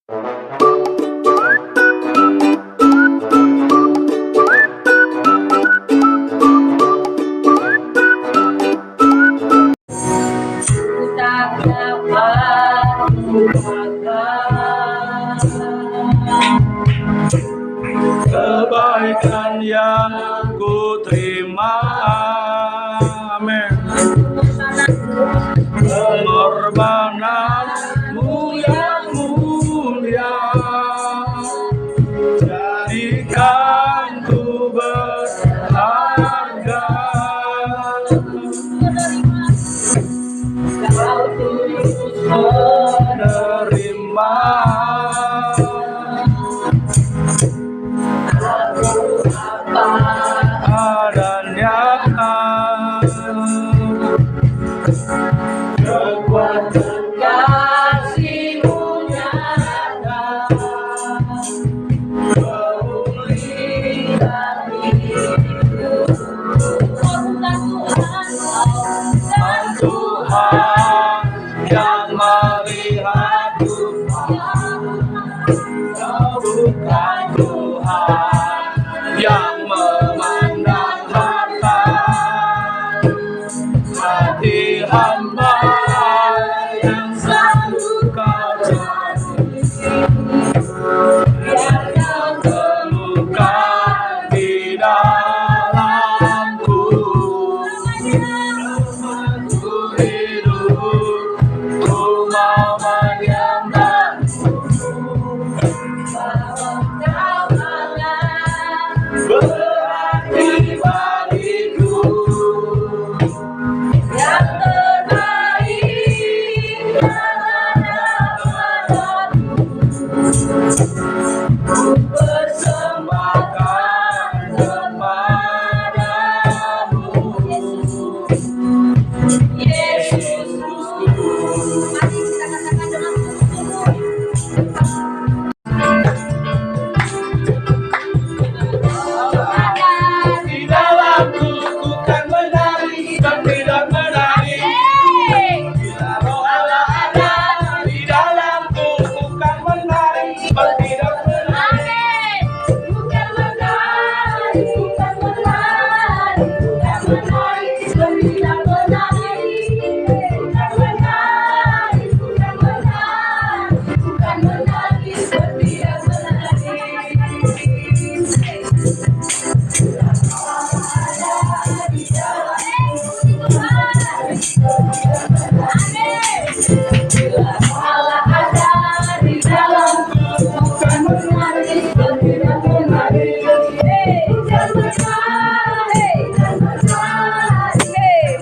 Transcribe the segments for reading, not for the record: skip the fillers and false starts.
Kebaikan yang ku terima, amin. Pengorbananmu yang mulia jadikan ku berharga. Kau tulus menerima adanya, kekuatan kasih-Mu nyata, pemulihan hidup. Tuhan yang melihat Tuhan, Kau bukan Tuhan yang memandang harta, hati hamba yang selalu Kau jaga, biar Kau temukan di dalamku. Ku hidup, ku mau menyembah-Mu, berarti bagiku yang terbaik adalah ku persembahkan kepadamu, Yesus. Di dalamku ku kan menari dan tidak menari. Bila Roh Allah ada di dalamku, ku kan menari dan tidak menari. Bukan menari, bukan menari, bukan menari dan tidak menari. Bukan menari, bukan menari, bukan menari dan tidak menari. Allah ada di dalamku, bukan menari dan tidak menari. Bukan menari, bukan menari,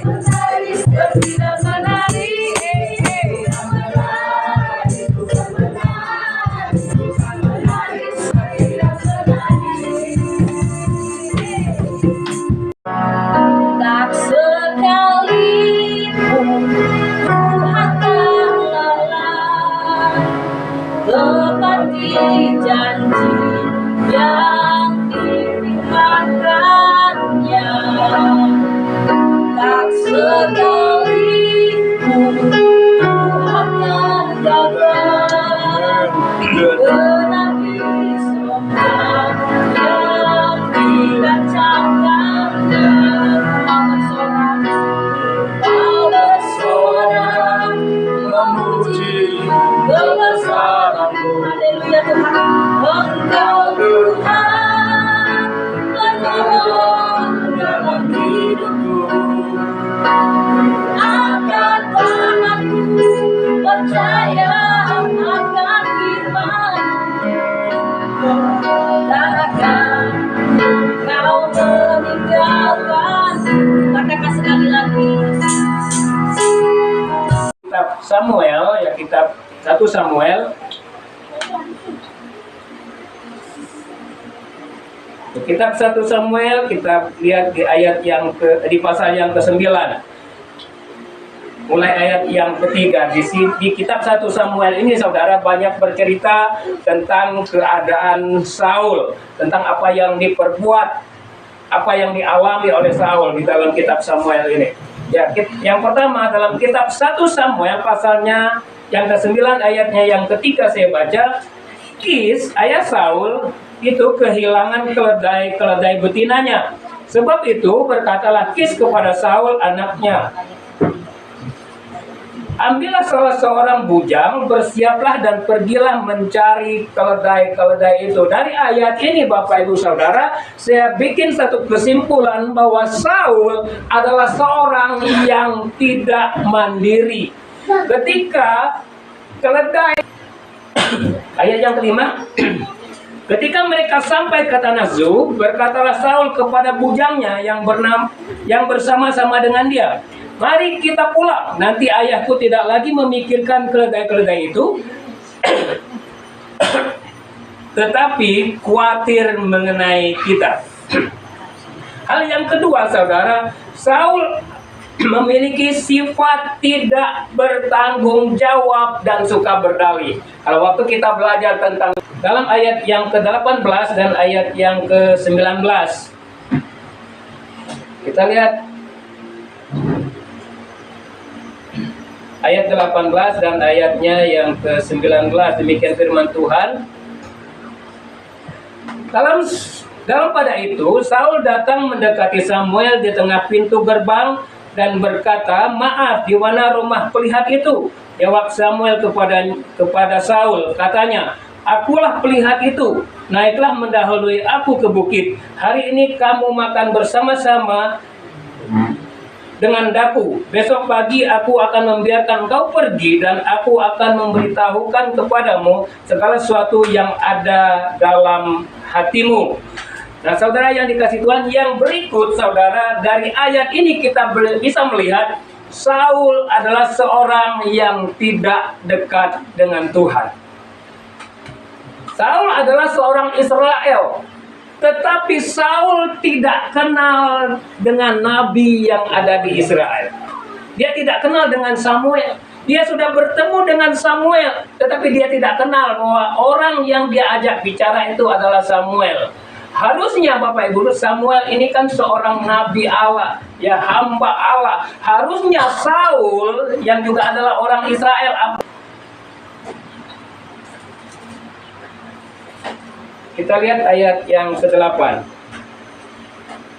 menari dan tidak menari. Bukan menari, bukan menari, bukan menari dan tidak menari. Tak sekalipun Tuhan tak lelah tepati janji yang difirmankannya. Tak sekalipun Tuhan tak gagal genapi semua yang dirancangkannya. Memuji kebesaran-Mu, haleluya Tuhan. Engkau Tuhan menolong dalam hidupku, angkat tanganku percaya akan firman-Mu, takkan Kau meninggalkan. Katakan sekali lagi. Kitab Samuel, ya, kitab 1 Samuel. Kitab 1 Samuel kita lihat di ayat di pasal yang ke-9. Mulai ayat yang ketiga. Di kitab 1 Samuel ini saudara banyak bercerita tentang keadaan Saul, tentang apa yang diperbuat, apa yang dialami oleh Saul di dalam kitab Samuel ini. Ya, yang pertama dalam kitab 1 Samuel pasalnya yang ke-9 ayatnya yang ketiga saya baca, Kis, ayah Saul, itu kehilangan keledai betinanya. Sebab itu berkatalah Kis kepada Saul anaknya, ambillah salah seorang bujang, bersiaplah dan pergilah mencari keledai itu. Dari ayat ini Bapak Ibu Saudara, saya bikin satu kesimpulan bahwa Saul adalah seorang yang tidak mandiri. Ketika keledai, ayat yang kelima, ketika mereka sampai ke tanah Zuf, berkatalah Saul kepada bujangnya yang bersama-sama dengan dia, mari kita pulang, nanti ayahku tidak lagi memikirkan keledai-keledai itu, tetapi khawatir mengenai kita. Hal yang kedua, saudara, Saul memiliki sifat tidak bertanggung jawab dan suka berdalih. Kalau waktu kita belajar tentang dalam ayat yang ke-18 dan ayat yang ke-19, kita lihat ayat 18 dan ayatnya yang ke-19, demikian firman Tuhan. Dalam pada itu Saul datang mendekati Samuel di tengah pintu gerbang dan berkata, maaf, di mana rumah pelihat itu? Jawab Samuel kepada Saul, katanya, akulah pelihat itu, naiklah mendahului aku ke bukit. Hari ini kamu makan bersama-sama dengan daku. Besok pagi aku akan membiarkan engkau pergi dan aku akan memberitahukan kepadamu segala sesuatu yang ada dalam hatimu. Nah, saudara yang dikasih Tuhan, yang berikut, saudara, dari ayat ini kita bisa melihat Saul adalah seorang yang tidak dekat dengan Tuhan. Saul adalah seorang Israel, tetapi Saul tidak kenal dengan nabi yang ada di Israel. Dia tidak kenal dengan Samuel. Dia sudah bertemu dengan Samuel, tetapi dia tidak kenal bahwa orang yang dia ajak bicara itu adalah Samuel. Harusnya Bapak Ibu, Samuel ini kan seorang nabi Allah, ya, hamba Allah. Harusnya Saul yang juga adalah orang Israel. Kita lihat ayat yang ke-8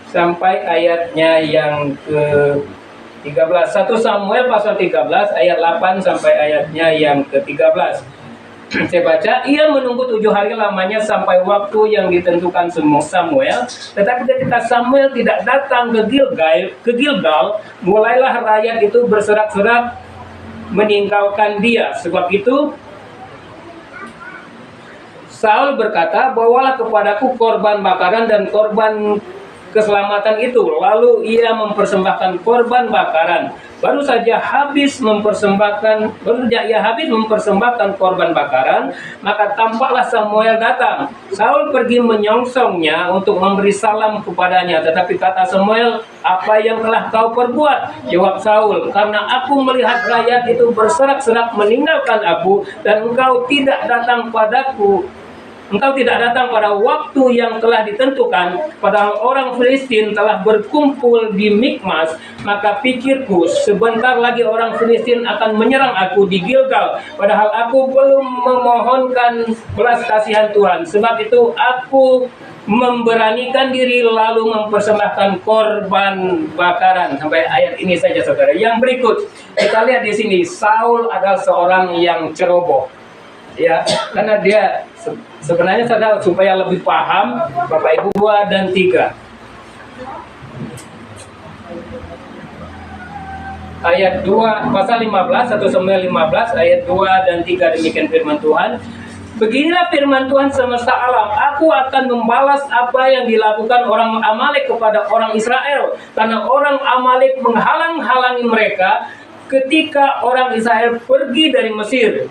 sampai ayatnya yang ke-13. 1 Samuel pasal 13 ayat 8 sampai ayatnya yang ke-13. Saya baca, ia menunggu 7 hari lamanya sampai waktu yang ditentukan Samuel. Tetapi ketika Samuel tidak datang ke Gilgal, mulailah rakyat itu berserak-serak meninggalkan dia. Sebab itu Saul berkata, bawalah kepadaku korban bakaran dan korban keselamatan itu. Lalu ia mempersembahkan korban bakaran. Baru saja ia habis mempersembahkan korban bakaran, maka tampaklah Samuel datang. Saul pergi menyongsongnya untuk memberi salam kepadanya. Tetapi kata Samuel, apa yang telah kau perbuat? Jawab Saul, karena aku melihat rakyat itu berserak-serak meninggalkan aku, dan engkau tidak datang padaku. Engkau tidak datang pada waktu yang telah ditentukan, padahal orang Filistin telah berkumpul di Mikmas. Maka pikirku, sebentar lagi orang Filistin akan menyerang aku di Gilgal, padahal aku belum memohonkan belas kasihan Tuhan. Sebab itu aku memberanikan diri lalu mempersembahkan korban bakaran. Sampai ayat ini saja, saudara. Yang berikut kita lihat di sini, Saul adalah seorang yang ceroboh. Ya, karena dia sebenarnya, saudara, supaya lebih paham, Bapak Ibu, 2 dan 3. Ayat 2 pasal 15, 1 Samuel 15 ayat 2 dan 3, demikian firman Tuhan. Beginilah firman Tuhan semesta alam, aku akan membalas apa yang dilakukan orang Amalek kepada orang Israel, karena orang Amalek menghalang-halangi mereka ketika orang Israel pergi dari Mesir.